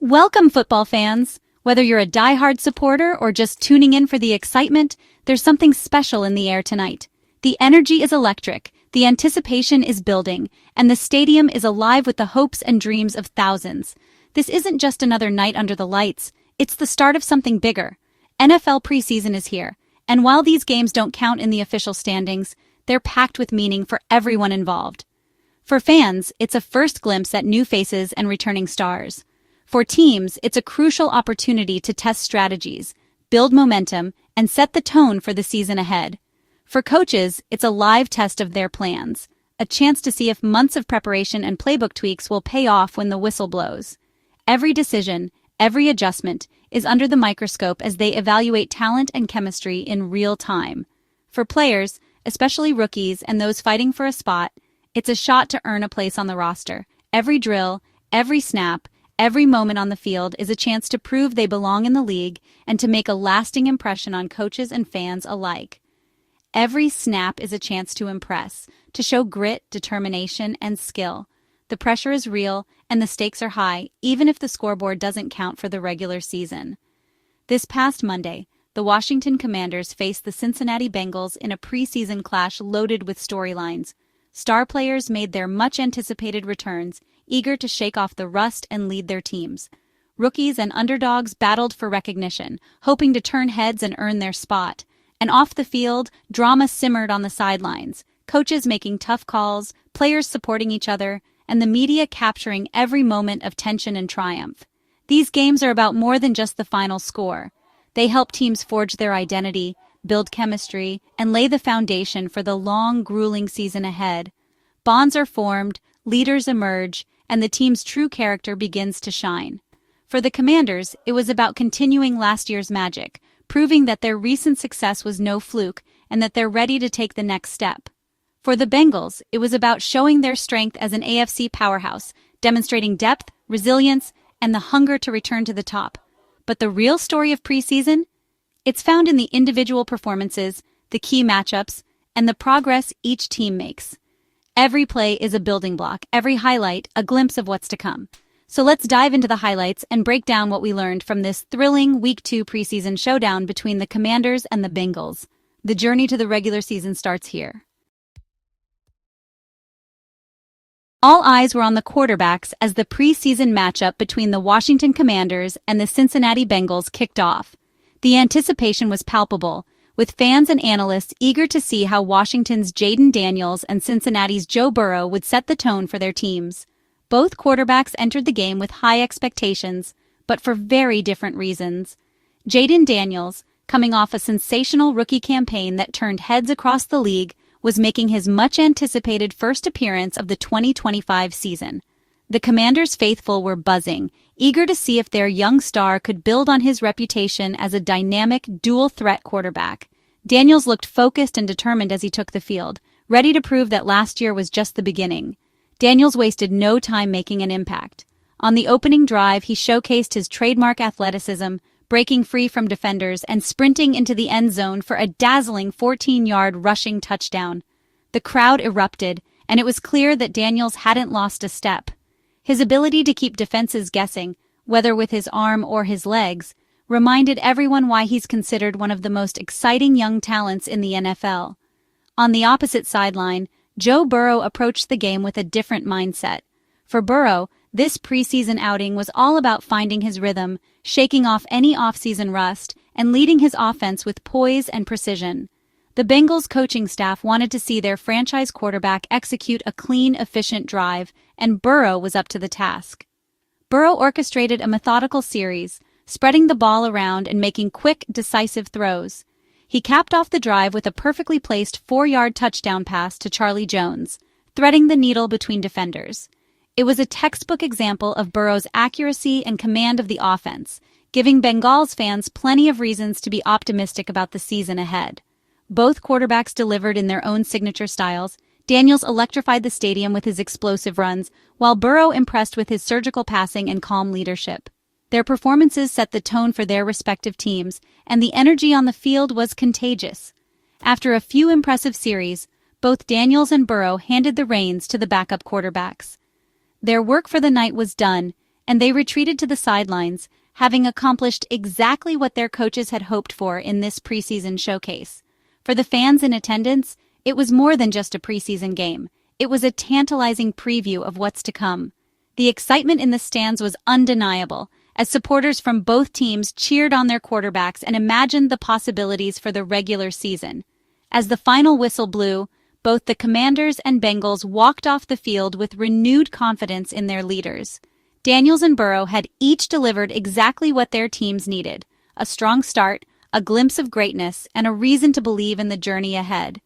Welcome, football fans! Whether you're a die-hard supporter or just tuning in for the excitement, there's something special in the air tonight. The energy is electric, the anticipation is building, and the stadium is alive with the hopes and dreams of thousands. This isn't just another night under the lights, it's the start of something bigger. NFL preseason is here, and while these games don't count in the official standings, they're packed with meaning for everyone involved. For fans, it's a first glimpse at new faces and returning stars. For teams, it's a crucial opportunity to test strategies, build momentum, and set the tone for the season ahead. For coaches, it's a live test of their plans, a chance to see if months of preparation and playbook tweaks will pay off when the whistle blows. Every decision, every adjustment, is under the microscope as they evaluate talent and chemistry in real time. For players, especially rookies and those fighting for a spot, it's a shot to earn a place on the roster. Every drill, every snap, every moment on the field is a chance to prove they belong in the league and to make a lasting impression on coaches and fans alike. Every snap is a chance to impress, to show grit, determination, and skill. The pressure is real, and the stakes are high, even if the scoreboard doesn't count for the regular season. This past Monday, the Washington Commanders faced the Cincinnati Bengals in a preseason clash loaded with storylines. Star players made their much-anticipated returns, eager to shake off the rust and lead their teams. Rookies and underdogs battled for recognition, hoping to turn heads and earn their spot. And off the field, drama simmered on the sidelines, coaches making tough calls, players supporting each other, and the media capturing every moment of tension and triumph. These games are about more than just the final score. They help teams forge their identity, build chemistry, and lay the foundation for the long, grueling season ahead. Bonds are formed, leaders emerge, and the team's true character begins to shine. For the Commanders, it was about continuing last year's magic, proving that their recent success was no fluke and that they're ready to take the next step. For the Bengals, it was about showing their strength as an AFC powerhouse, demonstrating depth, resilience, and the hunger to return to the top. But the real story of preseason? It's found in the individual performances, the key matchups, and the progress each team makes. Every play is a building block, every highlight a glimpse of what's to come. So let's dive into the highlights and break down what we learned from this thrilling Week 2 preseason showdown between the Commanders and the Bengals. The journey to the regular season starts here. All eyes were on the quarterbacks as the preseason matchup between the Washington Commanders and the Cincinnati Bengals kicked off. The anticipation was palpable, with fans and analysts eager to see how Washington's Jayden Daniels and Cincinnati's Joe Burrow would set the tone for their teams. Both quarterbacks entered the game with high expectations, but for very different reasons. Jayden Daniels, coming off a sensational rookie campaign that turned heads across the league, was making his much-anticipated first appearance of the 2025 season. The Commanders' faithful were buzzing, eager to see if their young star could build on his reputation as a dynamic, dual-threat quarterback. Daniels looked focused and determined as he took the field, ready to prove that last year was just the beginning. Daniels wasted no time making an impact. On the opening drive, he showcased his trademark athleticism, breaking free from defenders and sprinting into the end zone for a dazzling 14-yard rushing touchdown. The crowd erupted, and it was clear that Daniels hadn't lost a step. His ability to keep defenses guessing, whether with his arm or his legs, reminded everyone why he's considered one of the most exciting young talents in the NFL. On the opposite sideline, Joe Burrow approached the game with a different mindset. For Burrow, this preseason outing was all about finding his rhythm, shaking off any offseason rust, and leading his offense with poise and precision. The Bengals coaching staff wanted to see their franchise quarterback execute a clean, efficient drive, and Burrow was up to the task. Burrow orchestrated a methodical series, spreading the ball around and making quick, decisive throws. He capped off the drive with a perfectly placed 4-yard touchdown pass to Charlie Jones, threading the needle between defenders. It was a textbook example of Burrow's accuracy and command of the offense, giving Bengals fans plenty of reasons to be optimistic about the season ahead. Both quarterbacks delivered in their own signature styles. Daniels electrified the stadium with his explosive runs, while Burrow impressed with his surgical passing and calm leadership. Their performances set the tone for their respective teams, and the energy on the field was contagious. After a few impressive series, both Daniels and Burrow handed the reins to the backup quarterbacks. Their work for the night was done, and they retreated to the sidelines, having accomplished exactly what their coaches had hoped for in this preseason showcase. For the fans in attendance, it was more than just a preseason game. It was a tantalizing preview of what's to come. The excitement in the stands was undeniable, as supporters from both teams cheered on their quarterbacks and imagined the possibilities for the regular season. As the final whistle blew, both the Commanders and Bengals walked off the field with renewed confidence in their leaders. Daniels and Burrow had each delivered exactly what their teams needed: a strong start, a glimpse of greatness, and a reason to believe in the journey ahead.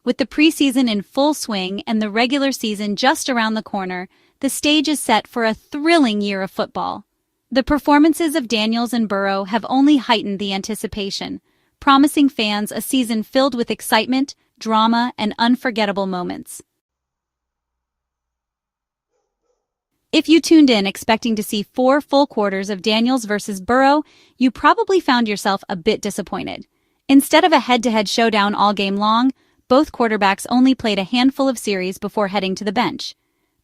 With the preseason in full swing and the regular season just around the corner, the stage is set for a thrilling year of football. The performances of Daniels and Burrow have only heightened the anticipation, promising fans a season filled with excitement, drama, and unforgettable moments. If you tuned in expecting to see 4 full quarters of Daniels versus Burrow, you probably found yourself a bit disappointed. Instead of a head-to-head showdown all game long, both quarterbacks only played a handful of series before heading to the bench.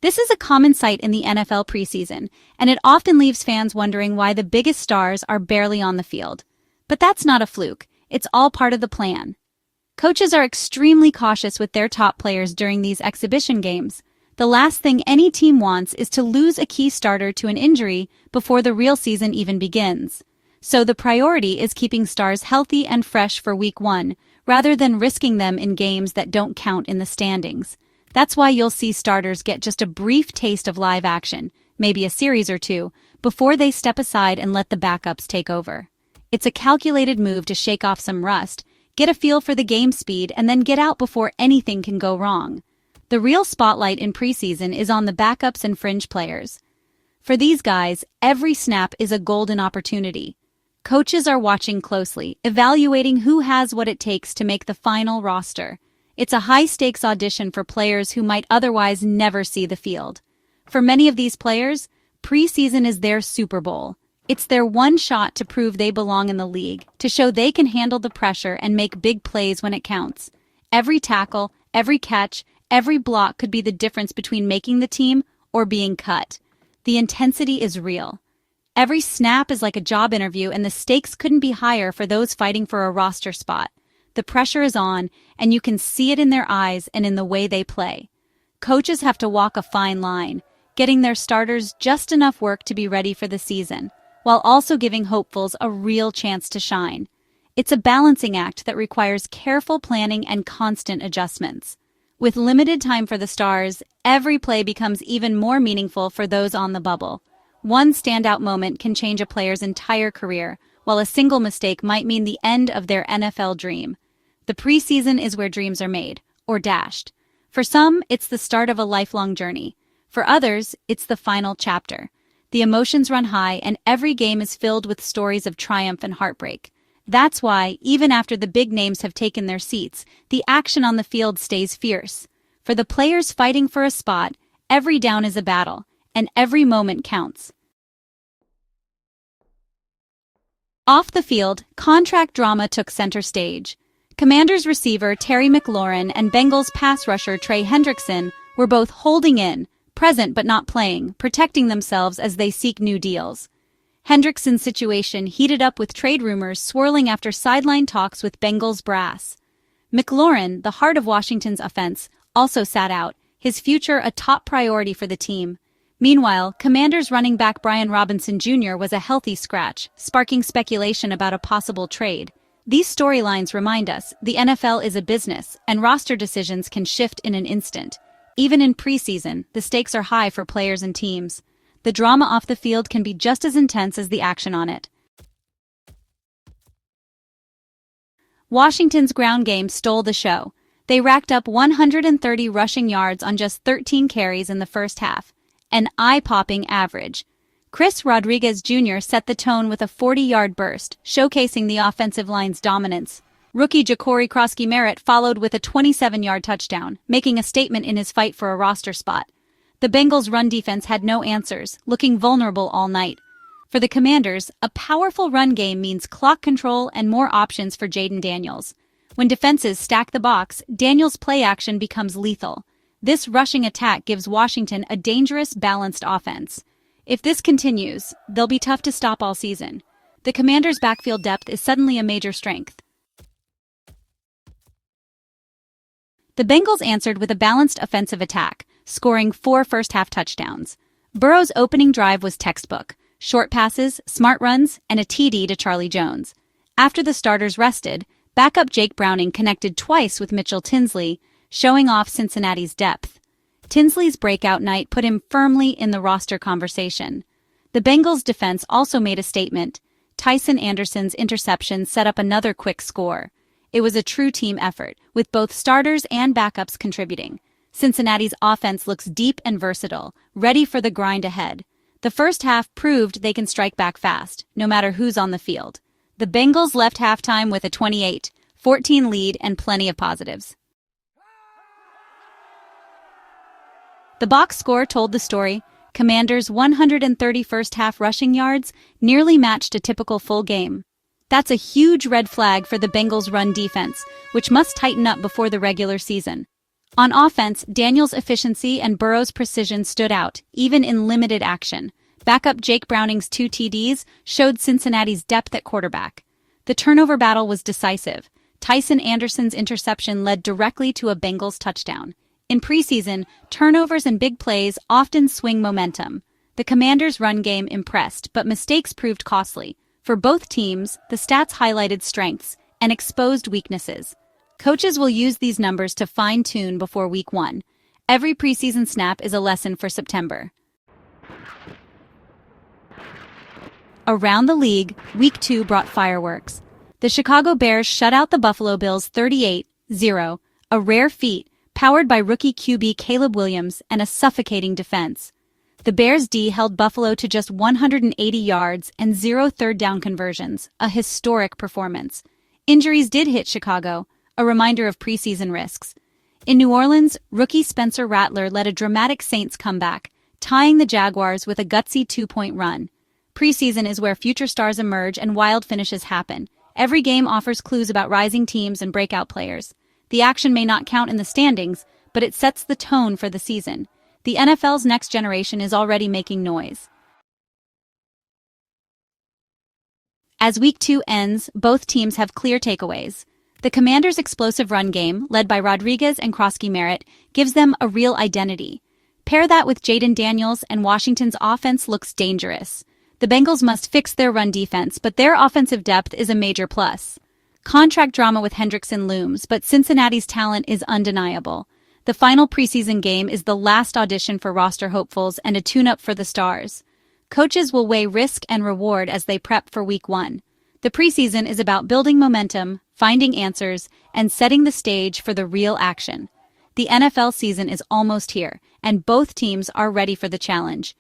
This is a common sight in the NFL preseason, and it often leaves fans wondering why the biggest stars are barely on the field. But that's not a fluke. It's all part of the plan. Coaches are extremely cautious with their top players during these exhibition games. The last thing any team wants is to lose a key starter to an injury before the real season even begins. So the priority is keeping stars healthy and fresh for Week 1, rather than risking them in games that don't count in the standings. That's why you'll see starters get just a brief taste of live action, maybe a series or two, before they step aside and let the backups take over. It's a calculated move to shake off some rust, get a feel for the game speed, and then get out before anything can go wrong. The real spotlight in preseason is on the backups and fringe players. For these guys, every snap is a golden opportunity. Coaches are watching closely, evaluating who has what it takes to make the final roster. It's a high-stakes audition for players who might otherwise never see the field. For many of these players, preseason is their Super Bowl. It's their one shot to prove they belong in the league, to show they can handle the pressure and make big plays when it counts. Every tackle, every catch, every block could be the difference between making the team or being cut. The intensity is real. Every snap is like a job interview, and the stakes couldn't be higher for those fighting for a roster spot. The pressure is on, and you can see it in their eyes and in the way they play. Coaches have to walk a fine line, getting their starters just enough work to be ready for the season, while also giving hopefuls a real chance to shine. It's a balancing act that requires careful planning and constant adjustments. With limited time for the stars, every play becomes even more meaningful for those on the bubble. One standout moment can change a player's entire career, while a single mistake might mean the end of their NFL dream. The preseason is where dreams are made, or dashed. For some, it's the start of a lifelong journey. For others, it's the final chapter. The emotions run high, and every game is filled with stories of triumph and heartbreak. That's why, even after the big names have taken their seats, the action on the field stays fierce. For the players fighting for a spot, every down is a battle, and every moment counts. Off the field, contract drama took center stage. Commanders receiver Terry McLaurin and Bengals pass rusher Trey Hendrickson were both holding in, present but not playing, protecting themselves as they seek new deals. Hendrickson's situation heated up with trade rumors swirling after sideline talks with Bengals brass. McLaurin, the heart of Washington's offense, also sat out, his future a top priority for the team. Meanwhile, Commanders running back Brian Robinson Jr. was a healthy scratch, sparking speculation about a possible trade. These storylines remind us the NFL is a business, and roster decisions can shift in an instant. Even in preseason, the stakes are high for players and teams. The drama off the field can be just as intense as the action on it. Washington's ground game stole the show. They racked up 130 rushing yards on just 13 carries in the first half, an eye-popping average. Chris Rodriguez Jr. set the tone with a 40-yard burst, showcasing the offensive line's dominance. Rookie Ja'Cory Krosky-Merritt followed with a 27-yard touchdown, making a statement in his fight for a roster spot. The Bengals' run defense had no answers, looking vulnerable all night. For the Commanders, a powerful run game means clock control and more options for Jayden Daniels. When defenses stack the box, Daniels' play action becomes lethal. This rushing attack gives Washington a dangerous, balanced offense. If this continues, they'll be tough to stop all season. The Commanders' backfield depth is suddenly a major strength. The Bengals answered with a balanced offensive attack, scoring 4 first-half touchdowns. Burrow's opening drive was textbook: short passes, smart runs, and a TD to Charlie Jones. After the starters rested, backup Jake Browning connected twice with Mitchell Tinsley, showing off Cincinnati's depth. Tinsley's breakout night put him firmly in the roster conversation. The Bengals' defense also made a statement. Tycen Anderson's interception set up another quick score. It was a true team effort, with both starters and backups contributing. Cincinnati's offense looks deep and versatile, ready for the grind ahead. The first half proved they can strike back fast, no matter who's on the field. The Bengals left halftime with a 28-14 lead and plenty of positives. The box score told the story. Commanders' 130 first-half rushing yards nearly matched a typical full game. That's a huge red flag for the Bengals' run defense, which must tighten up before the regular season. On offense, Daniels' efficiency and Burrow's precision stood out, even in limited action. Backup Jake Browning's 2 TDs showed Cincinnati's depth at quarterback. The turnover battle was decisive. Tycen Anderson's interception led directly to a Bengals touchdown. In preseason, turnovers and big plays often swing momentum. The Commanders' run game impressed, but mistakes proved costly. For both teams, the stats highlighted strengths and exposed weaknesses. Coaches will use these numbers to fine-tune before Week 1. Every preseason snap is a lesson for September. Around the league, Week 2 brought fireworks. The Chicago Bears shut out the Buffalo Bills 38-0, a rare feat, powered by rookie QB Caleb Williams and a suffocating defense. The Bears' D held Buffalo to just 180 yards and 0 third-down conversions, a historic performance. Injuries did hit Chicago, a reminder of preseason risks. In New Orleans, rookie Spencer Rattler led a dramatic Saints comeback, tying the Jaguars with a gutsy 2-point run. Preseason is where future stars emerge and wild finishes happen. Every game offers clues about rising teams and breakout players. The action may not count in the standings, but it sets the tone for the season. The NFL's next generation is already making noise. As Week 2 ends, both teams have clear takeaways. The Commanders' explosive run game, led by Rodriguez and Krosky-Merritt, gives them a real identity. Pair that with Jaden Daniels, and Washington's offense looks dangerous. The Bengals must fix their run defense, but their offensive depth is a major plus. Contract drama with Hendrickson looms, but Cincinnati's talent is undeniable. The final preseason game is the last audition for roster hopefuls and a tune-up for the stars. Coaches will weigh risk and reward as they prep for Week 1. The preseason is about building momentum, finding answers, and setting the stage for the real action. The NFL season is almost here, and both teams are ready for the challenge.